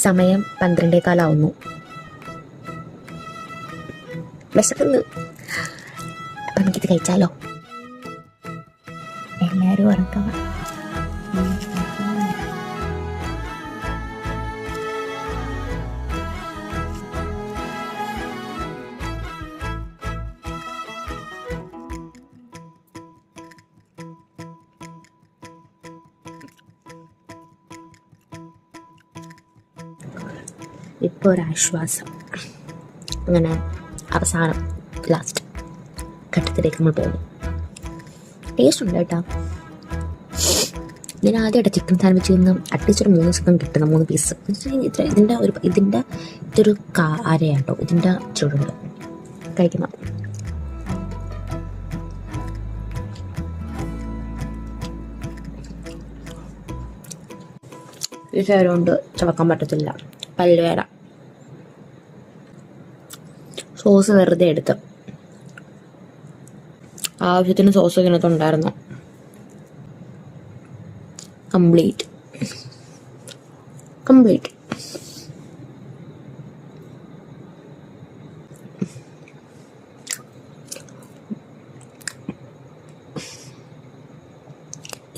സമയം 12:15 വിശക്കുന്നു. അപ്പം നമുക്കിത് കഴിച്ചാലോ? എല്ലാവരും ഉറക്കമാണ്. ഇപ്പോൾ ഒരാശ്വാസം. അങ്ങനെ അവസാനം ലാസ്റ്റ് ഘട്ടത്തിലേക്ക് നമ്മൾ പോകുന്നു. ടേസ്റ്റ് ഉണ്ട് കേട്ടോ. ഞാൻ ആദ്യമായിട്ട് ചിക്കൻ സാൻഡ്വിച്ച് നിന്ന് അറ്റ്ലീസ്റ്റ് ഒരു 3 ചിക്കൻ കിട്ടുന്ന 3 പീസ്. ഇതിൻ്റെ ഇതൊരു കാരയാട്ടോ. ഇതിൻ്റെ ചുടുണ്ട് കഴിക്കുന്ന ഈ ശേരം കൊണ്ട് ചവക്കാൻ പറ്റത്തില്ല. പല്ലുവേദന. സോസ് വെറുതെ എടുത്ത് ആവശ്യത്തിന് സോസ് ഇതിനകത്തുണ്ടായിരുന്നു. കംപ്ലീറ്റ്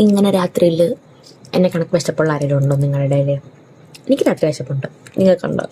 ഇങ്ങനെ രാത്രിയിൽ എന്നെ കണക്ക് വിശപ്പുള്ള ആരെങ്കിലും ഉണ്ടോ നിങ്ങളുടെ ഇടയിൽ? എനിക്ക് രാത്രി വിശപ്പുണ്ട്. നിങ്ങൾക്കുണ്ടോ?